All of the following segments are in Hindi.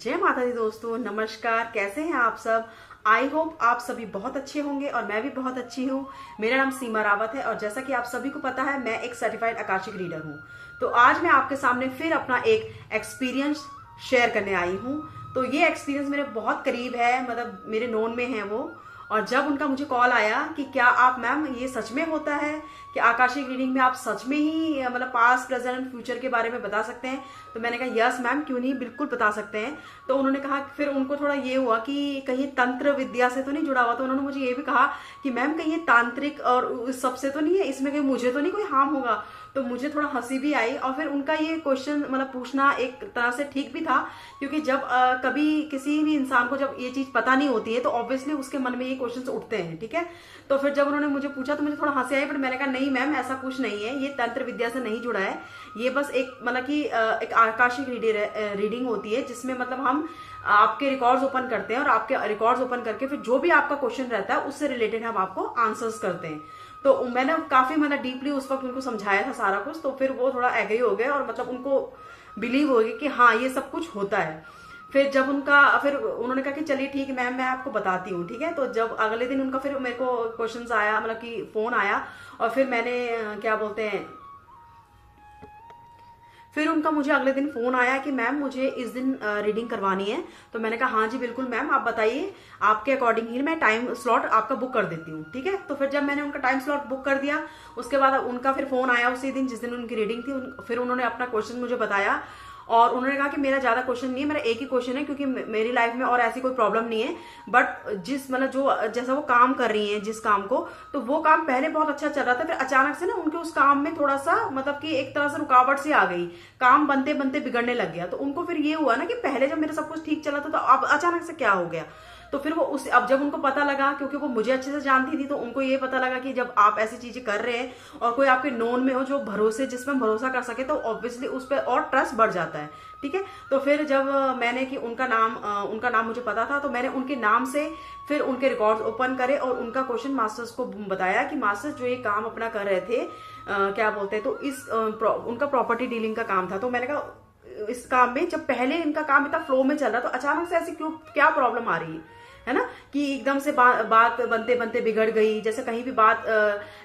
जय माता दी दोस्तों, नमस्कार। कैसे हैं आप सब? आई होप आप सभी बहुत अच्छे होंगे और मैं भी बहुत अच्छी हूँ। मेरा नाम सीमा रावत है और जैसा कि आप सभी को पता है, मैं एक सर्टिफाइड आकाशिक रीडर हूँ। तो आज मैं आपके सामने फिर अपना एक एक्सपीरियंस शेयर करने आई हूँ। तो ये एक्सपीरियंस मेरे बहुत करीब है, मतलब मेरे नोन में है वो। और जब उनका मुझे कॉल आया कि क्या आप मैम ये सच में होता है कि आकाशिक रीडिंग में आप सच में ही मतलब पास्ट प्रेजेंट एंड फ्यूचर के बारे में बता सकते हैं, तो मैंने कहा यस मैम, क्यों नहीं, बिल्कुल बता सकते हैं। तो उन्होंने कहा, फिर उनको थोड़ा ये हुआ कि कहीं तंत्र विद्या से तो नहीं जुड़ा हुआ, तो उन्होंने मुझे ये भी कहा कि मैम कहीं ये तांत्रिक और उस सबसे तो नहीं है, इसमें कहीं मुझे तो नहीं कोई हार्म होगा। तो मुझे थोड़ा हंसी भी आई और फिर उनका ये क्वेश्चन मतलब पूछना एक तरह से ठीक भी था, क्योंकि जब कभी किसी भी इंसान को जब ये चीज पता नहीं होती है तो ऑब्वियसली उसके मन में ये क्वेश्चन उठते हैं, ठीक है। तो फिर जब उन्होंने मुझे पूछा तो मुझे थोड़ा हंसी आई, बट मैंने कहा नहीं मैम, ऐसा कुछ नहीं है, ये तंत्र विद्या से नहीं जुड़ा है। ये बस एक मतलब कि एक आकाशिक रीडिंग होती है, जिसमें मतलब हम आपके रिकॉर्ड्स ओपन करते हैं और आपके रिकॉर्ड्स ओपन करके फिर जो भी आपका क्वेश्चन रहता है उससे रिलेटेड हम आपको आंसर्स करते हैं। तो मैंने काफी मतलब डीपली उस वक्त उनको समझाया था सारा कुछ, तो फिर वो थोड़ा एग्री हो गए और मतलब उनको बिलीव हो गया कि हाँ ये सब कुछ होता है। फिर उन्होंने कहा कि चलिए ठीक है मैम, मैं आपको बताती हूँ, ठीक है। तो जब अगले दिन उनका फिर मेरे को क्वेश्चंस आया, मतलब कि फोन आया, और फिर मैंने क्या बोलते हैं, फिर उनका मुझे अगले दिन फोन आया कि मैम मुझे इस दिन रीडिंग करवानी है। तो मैंने कहा हाँ जी बिल्कुल मैम, आप बताइए, आपके अकॉर्डिंग ही मैं टाइम स्लॉट आपका बुक कर देती हूँ, ठीक है। तो फिर जब मैंने उनका टाइम स्लॉट बुक कर दिया, उसके बाद उनका फिर फोन आया उसी दिन जिस दिन उनकी रीडिंग थी। फिर उन्होंने अपना क्वेश्चन मुझे बताया और उन्होंने कहा कि मेरा ज्यादा क्वेश्चन नहीं है, मेरा एक ही क्वेश्चन है, क्योंकि मेरी लाइफ में और ऐसी कोई प्रॉब्लम नहीं है, बट जिस मतलब जो जैसा वो काम कर रही हैं जिस काम को, तो वो काम पहले बहुत अच्छा चल रहा था, फिर अचानक से ना उनके उस काम में थोड़ा सा मतलब कि एक तरह से रुकावट सी आ गई, काम बनते बनते बिगड़ने लग गया। तो उनको फिर ये हुआ ना कि पहले जब मेरा सब कुछ ठीक चला था तो अब अचानक से क्या हो गया। तो फिर वो उस अब जब उनको पता लगा, क्योंकि वो मुझे अच्छे से जानती थी, तो उनको ये पता लगा कि जब आप ऐसी चीजें कर रहे हैं और कोई आपके नोन में हो जो भरोसे जिसमें भरोसा कर सके, तो ऑब्वियसली उस पर और ट्रस्ट बढ़ जाता है, ठीक है। तो फिर जब मैंने कि उनका नाम मुझे पता था, तो मैंने उनके नाम से फिर उनके रिकॉर्ड्स ओपन करे और उनका क्वेश्चन मास्टर्स को बताया कि मास्टर्स जो ये काम अपना कर रहे थे, क्या बोलते हैं, तो उनका प्रॉपर्टी डीलिंग का काम था। तो मैंने कहा इस काम में जब पहले इनका काम इतना फ्लो में चल रहा, तो अचानक से ऐसी क्यों क्या प्रॉब्लम आ रही है ना, कि एकदम से बात बनते बनते बिगड़ गई, जैसे कहीं भी बात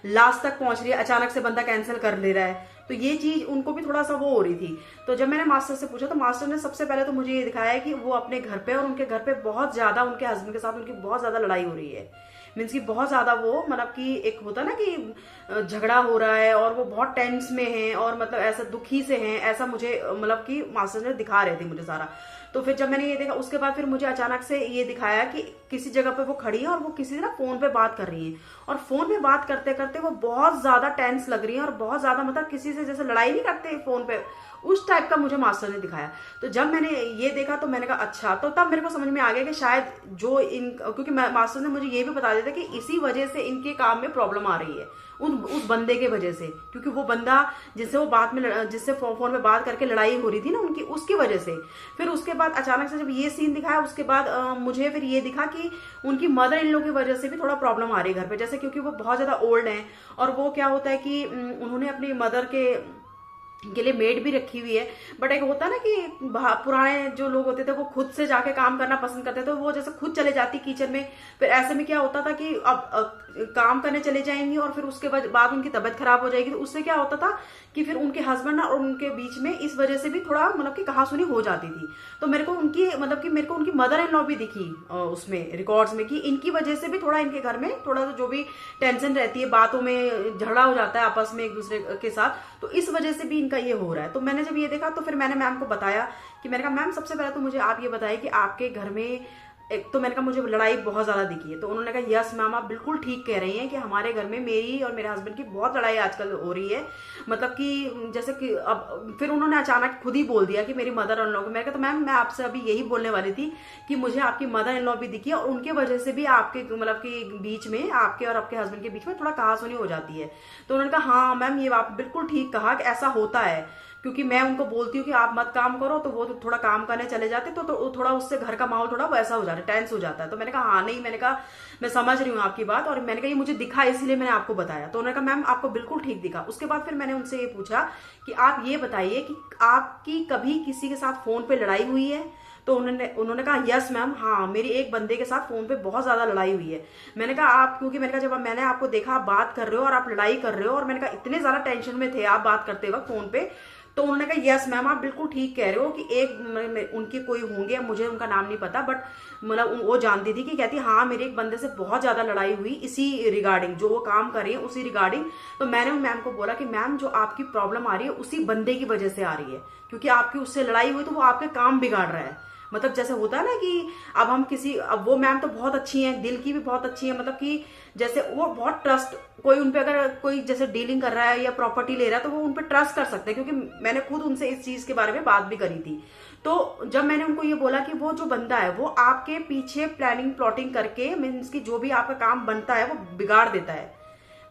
लास्ट तक पहुंच रही है, अचानक से बंदा कैंसिल कर ले रहा है। तो ये चीज उनको भी थोड़ा सा वो हो रही थी। तो जब मैंने मास्टर से पूछा, तो मास्टर ने सबसे पहले तो मुझे ये दिखाया कि वो अपने घर पे और उनके घर पे बहुत ज्यादा, उनके हस्बैंड के साथ उनकी बहुत ज्यादा लड़ाई हो रही है। मीन्स की बहुत ज्यादा वो मतलब कि एक होता ना कि झगड़ा हो रहा है और वो बहुत टेंस में है और मतलब ऐसा दुखी से हैं, ऐसा मुझे मतलब कि मास्टर ने दिखा रहे थे मुझे सारा। तो फिर जब मैंने ये देखा, उसके बाद फिर मुझे अचानक से ये दिखाया कि किसी जगह पे वो खड़ी है और वो किसी से ना फोन पे बात कर रही है, और फोन पे बात करते करते वो बहुत ज्यादा टेंस लग रही है और बहुत ज्यादा मतलब किसी से जैसे लड़ाई नहीं करते फोन पे, उस टाइप का मुझे मास्टर ने दिखाया। तो जब मैंने ये देखा तो मैंने कहा अच्छा, तो तब मेरे को समझ में आ गया कि शायद क्योंकि मास्टर ने मुझे ये भी बता दिया था कि इसी वजह से इनके काम में प्रॉब्लम आ रही है, उस बंदे के वजह से, क्योंकि वो बंदा जिससे फोन में बात करके लड़ाई हो रही थी ना उनकी, उसकी वजह से। फिर उसके बाद अचानक से जब ये सीन दिखाया, उसके बाद मुझे फिर ये दिखा कि उनकी मदर इन लॉ की वजह से भी थोड़ा प्रॉब्लम आ रही है घर पे, जैसे क्योंकि वो बहुत ज्यादा ओल्ड हैं और वो क्या होता है कि उन्होंने अपनी मदर के लिए मेड भी रखी हुई है, बट एक होता है ना कि पुराने जो लोग होते थे वो खुद से जाके काम करना पसंद करते थे, तो वो जैसे खुद चले जाती किचन में। फिर ऐसे में क्या होता था कि अब काम करने चले जाएंगी और फिर उसके बाद उनकी तबीयत खराब हो जाएगी, तो उससे क्या होता था कि फिर उनके हस्बैंड और उनके बीच में इस वजह से भी थोड़ा मतलब कि कहासुनी हो जाती थी। तो मेरे को उनकी मदर इन लॉ भी दिखी उसमें रिकॉर्ड्स में कि इनकी वजह से भी थोड़ा इनके घर में थोड़ा जो भी टेंशन रहती है, बातों में झगड़ा हो जाता है आपस में एक दूसरे के साथ, तो इस वजह से भी इनका ये हो रहा है। तो मैंने जब ये देखा तो फिर मैंने मैम को बताया कि मैंने कहा मैम सबसे पहले तो मुझे आप ये बताइए कि आपके घर में एक, तो मैंने कहा मुझे लड़ाई बहुत ज्यादा दिखी है। तो उन्होंने कहा यस मैम, आप बिल्कुल ठीक कह रही हैं कि हमारे घर में मेरी और मेरे हस्बैंड की बहुत लड़ाई आजकल हो रही है, मतलब कि जैसे कि अब फिर उन्होंने अचानक खुद ही बोल दिया कि मेरी मदर इन लॉ को। मैंने कहा तो मैम मैं आपसे अभी यही बोलने वाली थी कि मुझे आपकी मदर इन लॉ भी दिखी और उनके वजह से भी आपके मतलब कि बीच में, आपके और आपके हस्बैंड के बीच में थोड़ा कहासुनी हो जाती है। तो उन्होंने कहा हाँ मैम, ये आप बिल्कुल ठीक कहा कि ऐसा होता है, क्योंकि मैं उनको बोलती हूँ कि आप मत काम करो, तो वो तो थोड़ा काम करने चले जाते, तो थोड़ा उससे घर का माहौल थोड़ा वैसा हो जाता है, टेंस हो जाता है। तो मैंने कहा हाँ नहीं, मैंने कहा मैं समझ रही हूँ आपकी बात, और मैंने कहा ये मुझे दिखा इसीलिए मैंने आपको बताया। तो उन्होंने कहा मैम आपको बिल्कुल ठीक दिखा। उसके बाद फिर मैंने उनसे ये पूछा कि आप ये बताइए कि आपकी कभी किसी के साथ फोन पे लड़ाई हुई है? तो उन्होंने उन्होंने कहा यस मैम, हाँ मेरी एक बंदे के साथ फोन पे बहुत ज्यादा लड़ाई हुई है। मैंने कहा आप, क्योंकि मैंने कहा जब मैंने आपको देखा आप बात कर रहे हो और आप लड़ाई कर रहे हो, और मैंने कहा इतने ज्यादा टेंशन में थे आप बात करते वक्त फोन पे, तो उन्होंने कहा यस मैम आप बिल्कुल ठीक कह रहे हो कि एक उनके कोई होंगे, मुझे उनका नाम नहीं पता, बट मतलब वो जानती थी कि कहती हाँ मेरे एक बंदे से बहुत ज्यादा लड़ाई हुई इसी रिगार्डिंग, जो वो काम कर रही है उसी रिगार्डिंग। तो मैंने उन मैम को बोला कि मैम जो आपकी प्रॉब्लम आ रही है उसी बंदे की वजह से आ रही है, क्योंकि आपकी उससे लड़ाई हुई तो वो आपके काम बिगाड़ रहा है। मतलब जैसे होता है ना कि अब हम किसी, अब वो मैम तो बहुत अच्छी हैं, दिल की भी बहुत अच्छी है, मतलब कि जैसे वो बहुत ट्रस्ट, कोई उनपे अगर कोई जैसे डीलिंग कर रहा है या प्रॉपर्टी ले रहा है तो वो उनपे ट्रस्ट कर सकते हैं, क्योंकि मैंने खुद उनसे इस चीज के बारे में बात भी करी थी। तो जब मैंने उनको ये बोला कि वो जो बंदा है वो आपके पीछे प्लानिंग प्लॉटिंग करके मीन्स की जो भी आपका काम बनता है वो बिगाड़ देता है।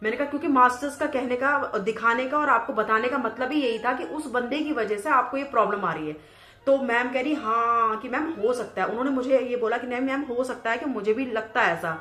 मैंने कहा क्योंकि मास्टर्स का कहने का, दिखाने का और आपको बताने का मतलब ही यही था कि उस बंदे की वजह से आपको ये प्रॉब्लम आ रही है। तो मैम कह रही हाँ कि मैम हो सकता है, उन्होंने मुझे ये बोला कि नहीं मैम हो सकता है कि मुझे भी लगता है ऐसा,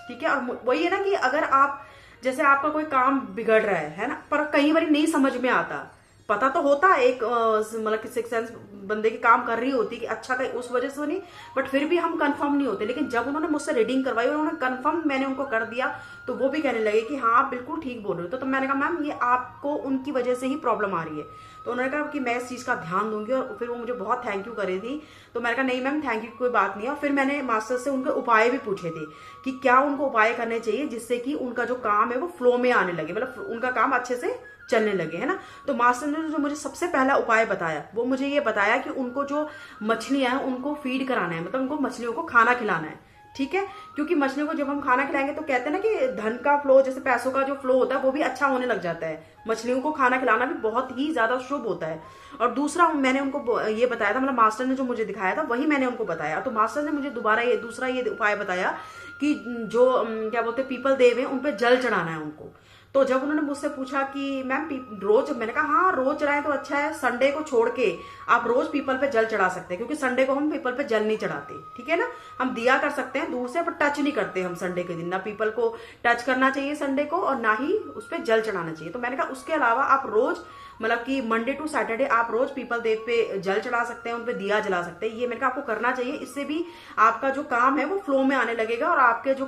ठीक है। और वही है ना कि अगर आप जैसे आपका कोई काम बिगड़ रहा है ना, पर कई बार नहीं समझ में आता, पता तो होता है एक मतलब कि सिक्स सेंस बंदे की काम कर रही होती कि अच्छा कहीं उस वजह से नहीं, बट फिर भी हम कंफर्म नहीं होते। लेकिन जब उन्होंने मुझसे रीडिंग करवाई और उन्होंने कंफर्म मैंने उनको कर दिया तो वो भी कहने लगे कि हाँ आप बिल्कुल ठीक बोल रहे हो। तो मैंने कहा मैम ये आपको उनकी वजह से ही प्रॉब्लम आ रही है। तो उन्होंने कहा कि मैं इस चीज का ध्यान दूंगी, और फिर वो मुझे बहुत थैंक यू कर रही थी। तो मैंने कहा नहीं मैम थैंक यू कोई बात नहीं है। और फिर मैंने मास्टर से उनके उपाय भी पूछे थे कि क्या उनको उपाय करने चाहिए जिससे कि उनका जो काम है वो फ्लो में आने लगे, मतलब उनका काम अच्छे से चलने लगे, है ना। तो मास्टर ने जो मुझे सबसे पहला उपाय बताया वो मुझे ये बताया कि उनको जो मछलियां हैं उनको फीड कराना है, मतलब उनको मछलियों को खाना खिलाना है, ठीक है। क्योंकि मछलियों को जब हम खाना खिलाएंगे तो कहते हैं ना कि धन का फ्लो, जैसे पैसों का जो फ्लो होता है वो भी अच्छा होने लग जाता है। मछलियों को खाना खिलाना भी बहुत ही ज्यादा शुभ होता है। और दूसरा मैंने उनको ये बताया था, मतलब मास्टर ने जो मुझे दिखाया था वही मैंने उनको बताया। तो मास्टर ने मुझे दोबारा ये दूसरा ये उपाय बताया कि जो क्या बोलते हैं पीपल देव है उन पे जल चढ़ाना है उनको। तो जब उन्होंने मुझसे पूछा कि मैम रोज, मैंने कहा हाँ रोज चढ़ाएं तो अच्छा है, संडे को छोड़ के आप रोज पीपल पे जल चढ़ा सकते हैं, क्योंकि संडे को हम पीपल पे जल नहीं चढ़ाते, ठीक है ना। हम दिया कर सकते हैं दूर से, पर टच नहीं करते हम संडे के दिन, ना पीपल को टच करना चाहिए संडे को और ना ही उस पर जल चढ़ाना चाहिए। तो मैंने कहा उसके अलावा आप रोज मतलब कि मंडे टू सैटरडे आप रोज पीपल देव पे जल चढ़ा सकते हैं, उन पे दिया जला सकते हैं। ये मैंने कहा आपको करना चाहिए, इससे भी आपका जो काम है वो फ्लो में आने लगेगा और आपके जो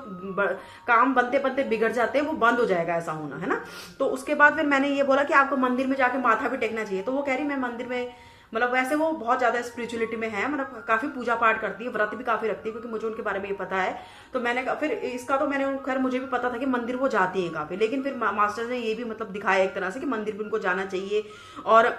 काम बनते बनते बिगड़ जाते हैं वो बंद हो जाएगा, ऐसा होना, है ना। तो उसके बाद फिर मैंने ये बोला कि आपको मंदिर में जाके माथा भी टेकना चाहिए। तो वो कह रही मैं मंदिर में, मतलब वैसे वो बहुत ज्यादा स्पिरिचुअलिटी में है, मतलब काफी पूजा पाठ करती है, व्रत भी काफी रखती है, क्योंकि मुझे उनके बारे में ये पता है। तो मैंने फिर इसका तो मैंने खैर मुझे भी पता था कि मंदिर वो जाती है काफी, लेकिन फिर मास्टर ने ये भी मतलब दिखाया एक तरह से कि मंदिर भी उनको जाना चाहिए। और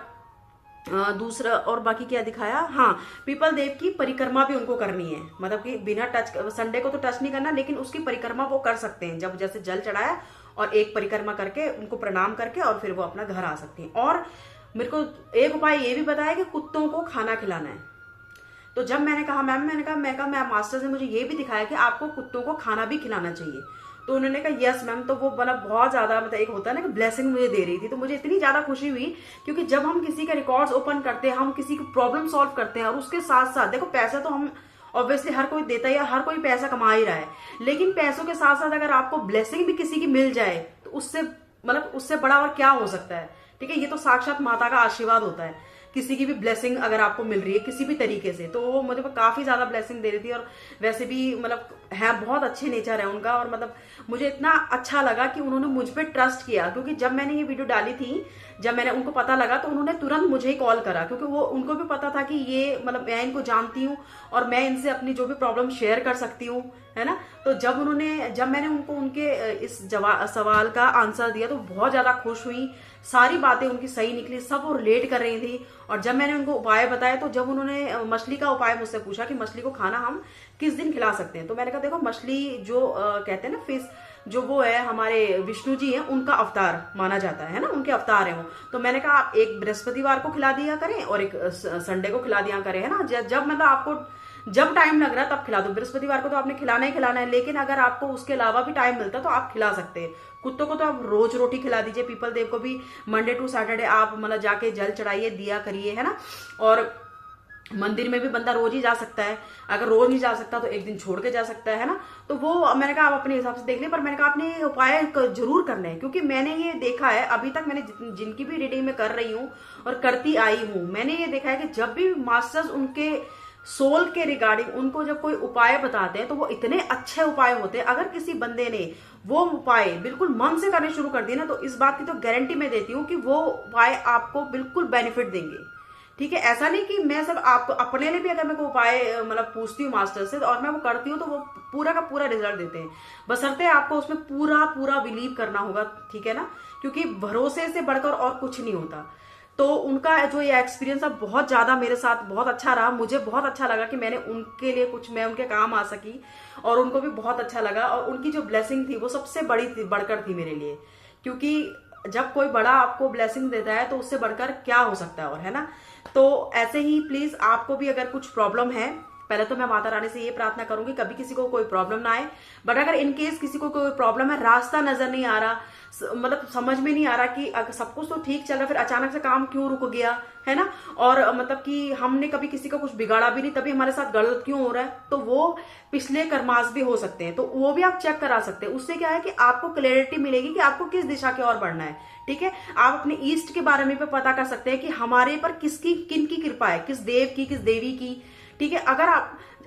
दूसरा और बाकी क्या दिखाया, हाँ पीपल देव की परिक्रमा भी उनको करनी है, मतलब कि बिना टच, संडे को तो टच नहीं करना, लेकिन उसकी परिक्रमा वो कर सकते हैं। जब जैसे जल चढ़ाया और एक परिक्रमा करके उनको प्रणाम करके और फिर वो अपना घर आ सकती हैं। और मेरे को एक उपाय ये भी बताया कि कुत्तों को खाना खिलाना है। तो जब मैंने कहा मैम, मैंने कहा मैम मास्टर ने मुझे ये भी दिखाया कि आपको कुत्तों को खाना भी खिलाना चाहिए। तो उन्होंने कहा यस मैम। तो वो मतलब बहुत ज्यादा, मतलब एक होता है ना कि ब्लेसिंग मुझे दे रही थी, तो मुझे इतनी ज्यादा खुशी हुई, क्योंकि जब हम किसी के रिकॉर्ड्स ओपन करते हैं, हम किसी की प्रॉब्लम सॉल्व करते हैं, और उसके साथ साथ देखो पैसा तो हम ऑब्वियसली हर कोई देता है या हर कोई पैसा कमा ही रहा है, लेकिन पैसों के साथ साथ अगर आपको ब्लेसिंग भी किसी की मिल जाए तो उससे मतलब उससे बड़ा और क्या हो सकता है, ठीक है। ये तो साक्षात माता का आशीर्वाद होता है, किसी की भी ब्लेसिंग अगर आपको मिल रही है किसी भी तरीके से, तो वो मुझे काफी ज्यादा ब्लेसिंग दे रही थी। और वैसे भी मतलब है, बहुत अच्छे नेचर है उनका, और मतलब मुझे इतना अच्छा लगा कि उन्होंने मुझ पर ट्रस्ट किया, क्योंकि जब मैंने ये वीडियो डाली थी, जब मैंने उनको पता लगा तो उन्होंने तुरंत मुझे ही कॉल करा, क्योंकि वो उनको भी पता था कि ये मतलब मैं इनको जानती हूँ और मैं इनसे अपनी जो भी प्रॉब्लम शेयर कर सकती हूँ, है ना। तो जब मैंने उनको उनके इस सवाल का आंसर दिया तो बहुत ज्यादा खुश हुई, सारी बातें उनकी सही निकली, सब वो रिलेट कर रही थी। और जब मैंने उनको उपाय बताया, तो जब उन्होंने मछली का उपाय मुझसे पूछा कि मछली को खाना हम किस दिन खिला सकते हैं, तो मैंने कहा देखो मछली जो कहते हैं ना फिश, जो वो है हमारे विष्णु जी हैं, उनका अवतार माना जाता है ना, उनके अवतार है वो। तो मैंने कहा आप एक बृहस्पतिवार को खिला दिया करें और एक संडे को खिला दिया करें, है ना। जब मतलब आपको जब टाइम लग रहा है तब खिला दो। बृहस्पतिवार को तो आपने खिलाना ही खिलाना है, लेकिन अगर आपको उसके अलावा भी टाइम मिलता है तो आप खिला सकते हैं। कुत्तों को तो आप रोज रोटी खिला दीजिए, पीपल देव को भी मंडे टू सैटरडे आप मतलब जाके जल चढ़ाइए, दिया करिए, है ना। और मंदिर में भी बंदा रोज ही जा सकता है, अगर रोज नहीं जा सकता तो एक दिन छोड़ के जा सकता है ना। तो वो मैंने कहा आप अपने हिसाब से देख लें, पर मैंने कहा आपने उपाय जरूर करने हैं, क्योंकि मैंने ये देखा है अभी तक, मैंने जिनकी भी रीडिंग में कर रही हूँ और करती आई हूँ, मैंने ये देखा है कि जब भी मास्टर्स उनके सोल के रिगार्डिंग उनको जब कोई उपाय बताते हैं तो वो इतने अच्छे उपाय होते हैं। अगर किसी बंदे ने वो उपाय बिल्कुल मन से करने शुरू कर दिए ना, तो इस बात की तो गारंटी मैं देती हूँ कि वो उपाय आपको बिल्कुल बेनिफिट देंगे। ठीक है, ऐसा नहीं कि मैं सब आपको अपने लिए भी अगर मैं कोई उपाय मतलब पूछती हूँ मास्टर से और मैं वो करती हूँ तो वो पूरा का पूरा रिजल्ट देते हैं, बशर्ते आपको उसमें पूरा पूरा बिलीव करना होगा। ठीक है ना, क्योंकि भरोसे से बढ़कर और कुछ नहीं होता। तो उनका जो ये एक्सपीरियंस अब बहुत ज्यादा मेरे साथ बहुत अच्छा रहा। मुझे बहुत अच्छा लगा कि मैंने उनके लिए कुछ, मैं उनके काम आ सकी और उनको भी बहुत अच्छा लगा। और उनकी जो ब्लेसिंग थी वो सबसे बड़ी थी, बढ़कर थी मेरे लिए, क्योंकि जब कोई बड़ा आपको ब्लेसिंग देता है तो उससे बढ़कर क्या हो सकता है, और है ना। तो ऐसे ही प्लीज आपको भी अगर कुछ प्रॉब्लम है, पहले तो मैं माता रानी से ये प्रार्थना करूंगी कभी किसी को कोई प्रॉब्लम ना आए। बट अगर इन केस किसी को कोई प्रॉब्लम है, रास्ता नजर नहीं आ रहा, मतलब समझ में नहीं आ रहा कि अगर सब कुछ तो ठीक चल रहा फिर अचानक से काम क्यों रुक गया, है ना, और मतलब कि हमने कभी किसी का कुछ बिगाड़ा भी नहीं तभी हमारे साथ गलत क्यों हो रहा है, तो वो पिछले कर्मास भी हो सकते हैं, तो वो भी आप चेक करा सकते हैं। उससे क्या है कि आपको क्लैरिटी मिलेगी कि आपको किस दिशा की ओर बढ़ना है। ठीक है, आप अपने ईस्ट के बारे में भी पता कर सकते हैं कि हमारे पर किसकी किन की कृपा है, किस देव की, किस देवी की। ठीक है,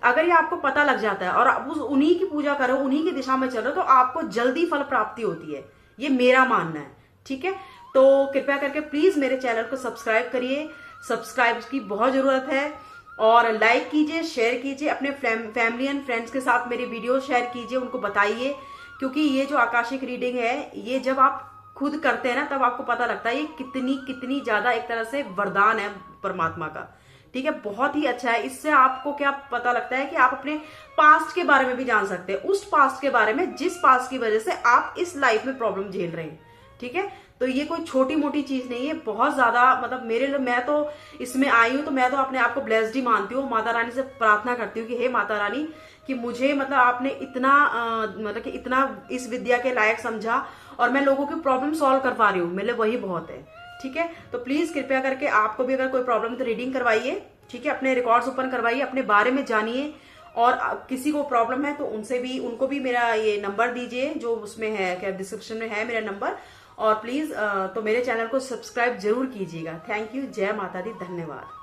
अगर ये आपको पता लग जाता है और आप उन्हीं की पूजा करो, उन्हीं की दिशा में चलो, तो आपको जल्दी फल प्राप्ति होती है, ये मेरा मानना है। ठीक है, तो कृपया करके प्लीज मेरे चैनल को सब्सक्राइब करिए, सब्सक्राइब की बहुत जरूरत है, और लाइक कीजिए, शेयर कीजिए, अपने फैमिली एंड फ्रेंड्स के साथ मेरी वीडियो शेयर कीजिए, उनको बताइए। क्योंकि ये जो आकाशिक रीडिंग है, ये जब आप खुद करते हैं ना तब आपको पता लगता है ये कितनी कितनी ज्यादा एक तरह से वरदान है परमात्मा का। ठीक है, बहुत ही अच्छा है। इससे आपको क्या पता लगता है कि आप अपने पास्ट के बारे में भी जान सकते हैं, उस पास्ट के बारे में जिस पास्ट की वजह से आप इस लाइफ में प्रॉब्लम झेल रहे हैं। ठीक है, तो ये कोई छोटी मोटी चीज नहीं है, बहुत ज्यादा मतलब मेरे लिए, मैं तो इसमें आई हूं तो मैं तो अपने आप को ब्लेस्ड ही मानती हूँ। माता रानी से प्रार्थना करती हूँ कि हे माता रानी, कि मुझे मतलब आपने इतना मतलब कि इतना इस विद्या के लायक समझा और मैं लोगों की प्रॉब्लम सॉल्व कर पा रही हूँ, मेरे लिए वही बहुत है। ठीक है, तो प्लीज कृपया करके आपको भी अगर कोई प्रॉब्लम है तो रीडिंग करवाइए। ठीक है, अपने रिकॉर्ड्स ओपन करवाइए, अपने बारे में जानिए, और किसी को प्रॉब्लम है तो उनको भी मेरा ये नंबर दीजिए जो उसमें है, क्या डिस्क्रिप्शन में है मेरा नंबर। और प्लीज तो मेरे चैनल को सब्सक्राइब जरूर कीजिएगा। थैंक यू, जय माता दी, धन्यवाद।